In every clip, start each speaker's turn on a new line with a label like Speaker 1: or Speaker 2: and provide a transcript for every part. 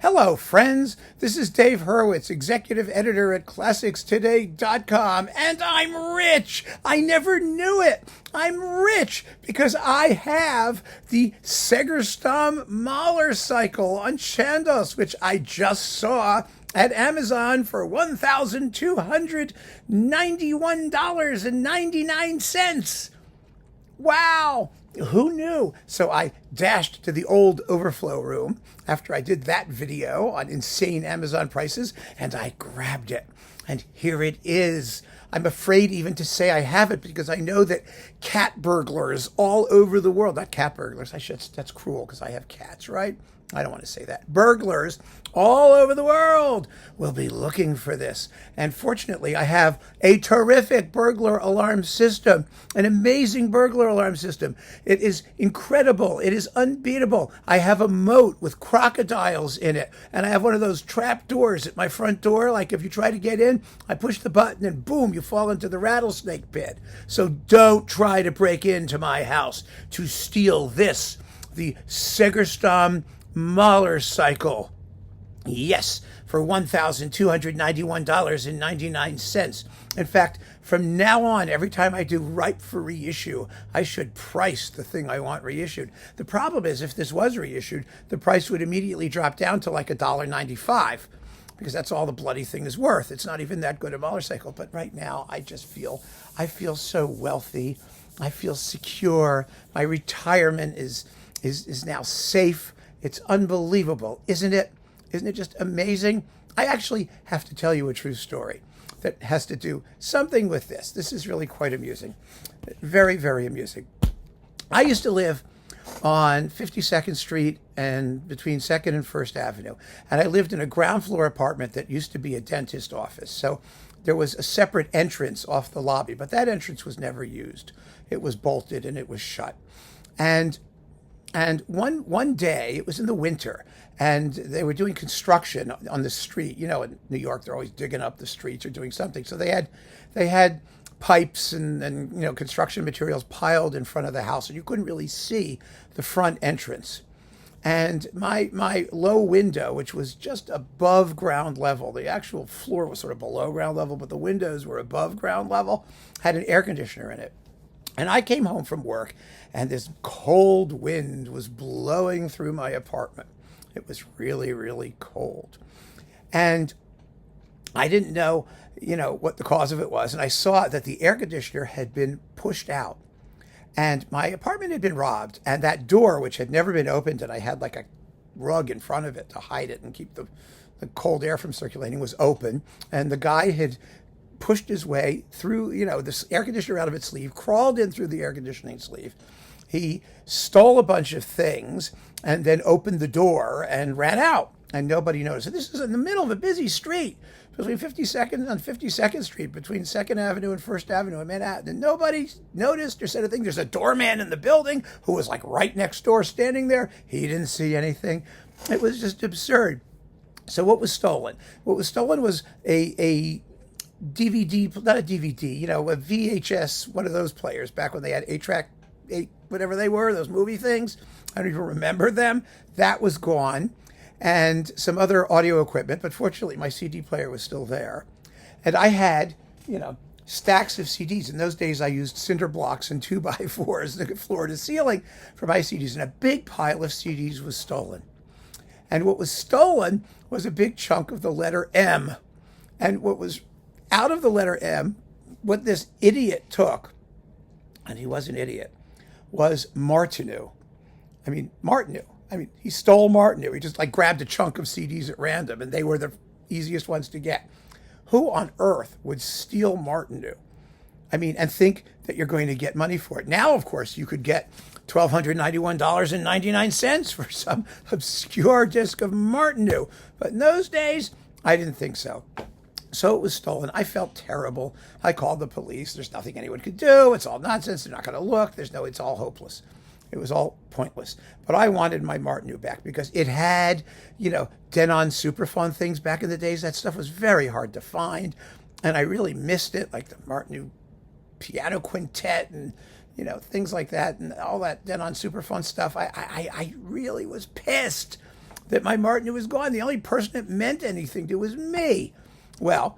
Speaker 1: Hello, friends. This is Dave Hurwitz, executive editor at ClassicsToday.com, and I'm rich. I never knew it. I'm rich because I have the Segerstam Mahler cycle on Chandos, which I just saw at Amazon for $1,291.99. Wow! Who knew? So I dashed to the old overflow room after I did that video on insane Amazon prices, and I grabbed it. And here it is. I'm afraid even to say I have it because I know that cat burglars all over the world, not cat burglars, that's cruel because I have cats, right? I don't want to say that. Burglars all over the world will be looking for this. And fortunately, I have a terrific burglar alarm system, an amazing burglar alarm system. It is incredible. It is unbeatable. I have a moat with crocodiles in it. And I have one of those trap doors at my front door. Like if you try to get in, I push the button and boom, you fall into the rattlesnake pit. So don't try to break into my house to steal this, the Segerstam Mahler cycle. Yes, for $1,291.99. In fact, from now on, every time I do ripe for reissue, I should price the thing I want reissued. The problem is, if this was reissued, the price would immediately drop down to like $1.95 because that's all the bloody thing is worth. It's not even that good a Mahler cycle. But right now, I feel so wealthy. I feel secure. My retirement is now safe. It's unbelievable, isn't it? Isn't it just amazing? I actually have to tell you a true story that has to do something with this. This is really quite amusing. Very, very amusing. I used to live on 52nd Street and between 2nd and 1st Avenue. And I lived in a ground floor apartment that used to be a dentist office. So there was a separate entrance off the lobby, but that entrance was never used. It was bolted and it was shut. And one day, it was in the winter, and they were doing construction on the street. You know, in New York, they're always digging up the streets or doing something. So they had pipes and construction materials piled in front of the house, and you couldn't really see the front entrance. And my low window, which was just above ground level, the actual floor was sort of below ground level, but the windows were above ground level, had an air conditioner in it. And I came home from work, and this cold wind was blowing through my apartment. It was really, really cold. And I didn't know, what the cause of it was. And I saw that the air conditioner had been pushed out. And my apartment had been robbed. And that door, which had never been opened, and I had like a rug in front of it to hide it and keep the cold air from circulating, was open. And the guy had pushed his way through, this air conditioner out of its sleeve, crawled in through the air conditioning sleeve. He stole a bunch of things and then opened the door and ran out, and nobody noticed. And this is in the middle of a busy street between 52nd Street, between 2nd Avenue and 1st Avenue in Manhattan. And nobody noticed or said a thing. There's a doorman in the building who was like right next door standing there. He didn't see anything. It was just absurd. So what was stolen? What was stolen was a DVD, not a DVD, a VHS, one of those players back when they had 8-track, whatever they were, those movie things. I don't even remember them. That was gone. And some other audio equipment, but fortunately my CD player was still there. And I had, stacks of CDs. In those days I used cinder blocks and 2x4s, floor to ceiling for my CDs, and a big pile of CDs was stolen. And what was stolen was a big chunk of the letter M. And what was out of the letter M, what this idiot took, and he was an idiot, was Martineau. He stole Martineau. He just grabbed a chunk of CDs at random, and they were the easiest ones to get. Who on earth would steal Martineau? And think that you're going to get money for it. Now, of course, you could get $1,291.99 for some obscure disc of Martineau. But in those days, I didn't think so. So it was stolen. I felt terrible. I called the police. There's nothing anyone could do. It's all nonsense. They're not going to look. It's all hopeless. It was all pointless. But I wanted my Martineau back because it had, Denon Superfund things back in the days. That stuff was very hard to find. And I really missed it, like the Martineau piano quintet and, things like that and all that Denon Superfund stuff. I really was pissed. that my Martin was gone. The only person it meant anything to was me. Well,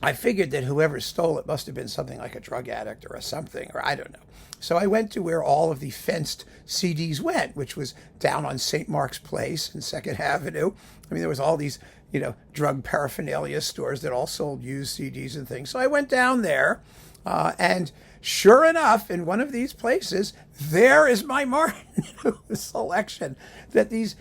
Speaker 1: I figured that whoever stole it must have been something like a drug addict or something, or I don't know. So I went to where all of the fenced CDs went, which was down on St. Mark's Place and 2nd Avenue. I mean, there was all these, drug paraphernalia stores that all sold used CDs and things. So I went down there, and sure enough, in one of these places, there is my Martin selection that these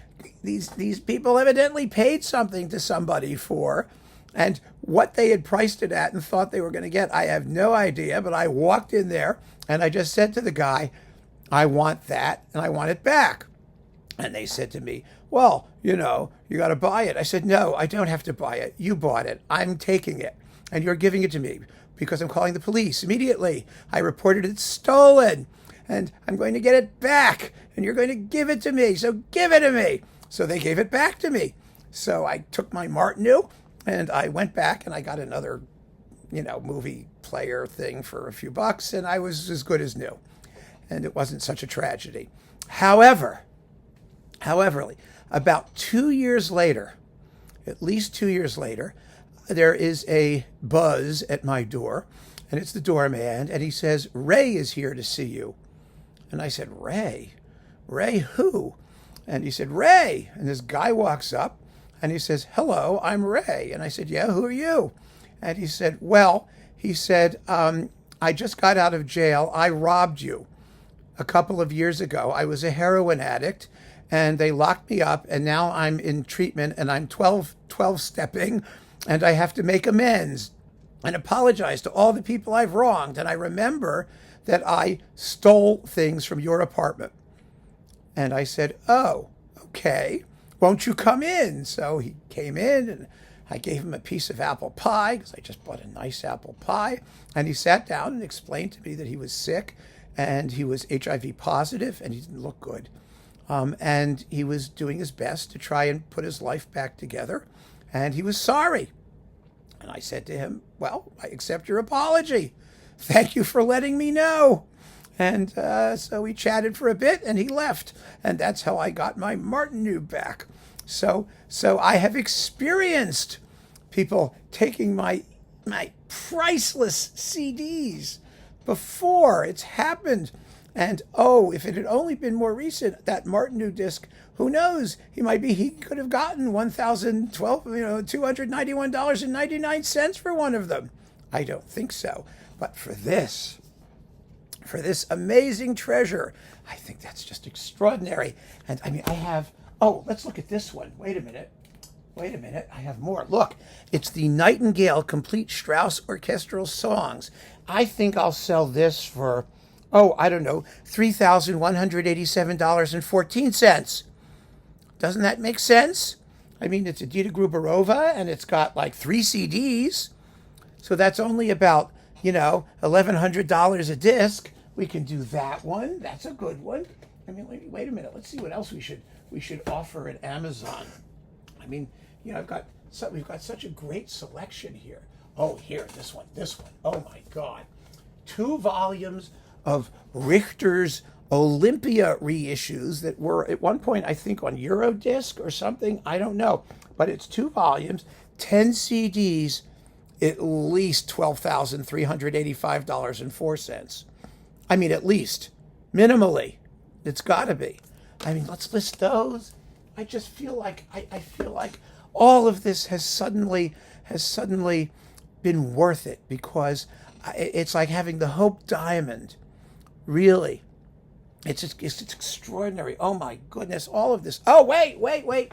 Speaker 1: people evidently paid something to somebody for. And what they had priced it at and thought they were going to get, I have no idea. But I walked in there and I just said to the guy, I want that and I want it back. And they said to me, well, you got to buy it. I said, no, I don't have to buy it. You bought it. I'm taking it. And you're giving it to me because I'm calling the police immediately. I reported it stolen and I'm going to get it back. And you're going to give it to me. So give it to me. So they gave it back to me. So I took my Martineau. And I went back and I got another, movie player thing for a few bucks, and I was as good as new. And it wasn't such a tragedy. However, about 2 years later, at least 2 years later, there is a buzz at my door, and it's the doorman, and he says, Ray is here to see you. And I said, Ray? Ray who? And he said, Ray. And this guy walks up. And he says, hello, I'm Ray. And I said, yeah, who are you? And he said, I just got out of jail. I robbed you a couple of years ago. I was a heroin addict, and they locked me up, and now I'm in treatment, and I'm 12-stepping, and I have to make amends and apologize to all the people I've wronged. And I remember that I stole things from your apartment. And I said, oh, okay. Won't you come in? So he came in and I gave him a piece of apple pie because I just bought a nice apple pie. And he sat down and explained to me that he was sick and he was HIV positive and he didn't look good. And he was doing his best to try and put his life back together. And he was sorry. And I said to him, well, I accept your apology. Thank you for letting me know. And so we chatted for a bit and he left. And that's how I got my Martineau back. So I have experienced people taking my priceless CDs before. It's happened. And if it had only been more recent, that Martineau disc, who knows? He could have gotten $291.99 for one of them. I don't think so. But for this amazing treasure, I think that's just extraordinary. And I mean, let's look at this one. Wait a minute. I have more. Look, it's the Nightingale Complete Strauss Orchestral Songs. I think I'll sell this for, $3,187.14. Doesn't that make sense? I mean, it's Edita Gruberova, and it's got like 3 CDs. So that's only about, $1,100 a disc. We can do that one. That's a good one. I mean, wait a minute. Let's see what else we should offer at Amazon. I mean, we've got such a great selection here. Oh, here, this one. Oh my God. 2 volumes of Richter's Olympia reissues that were at one point, I think, on Eurodisc or something. I don't know. But it's 2 volumes, 10 CDs, at least $12,385.04. I mean, at least. Minimally. It's got to be. I mean, let's list those. I just feel like, I feel like all of this has suddenly been worth it because it's like having the Hope Diamond. Really. It's extraordinary. Oh my goodness, all of this. Oh, wait. We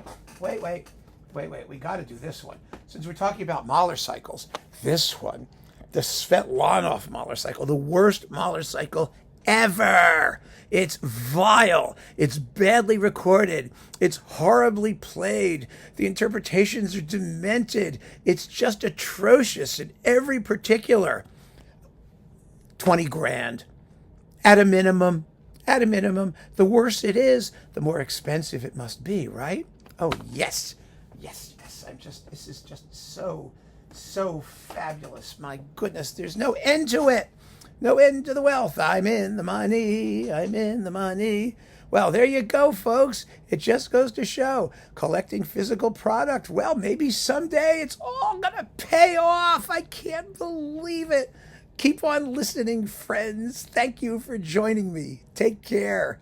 Speaker 1: got to do this one. Since we're talking about Mahler cycles, this one, the Svetlanov Mahler cycle, the worst Mahler cycle ever. It's vile. It's badly recorded. It's horribly played. The interpretations are demented. It's just atrocious in every particular. 20 grand. At a minimum. The worse it is, the more expensive it must be, right? Oh, yes. This is just so fabulous. My goodness, there's no end to it. No end to the wealth. I'm in the money. Well, there you go, folks. It just goes to show collecting physical product, well, maybe someday it's all going to pay off. I can't believe it. Keep on listening, friends. Thank you for joining me. Take care.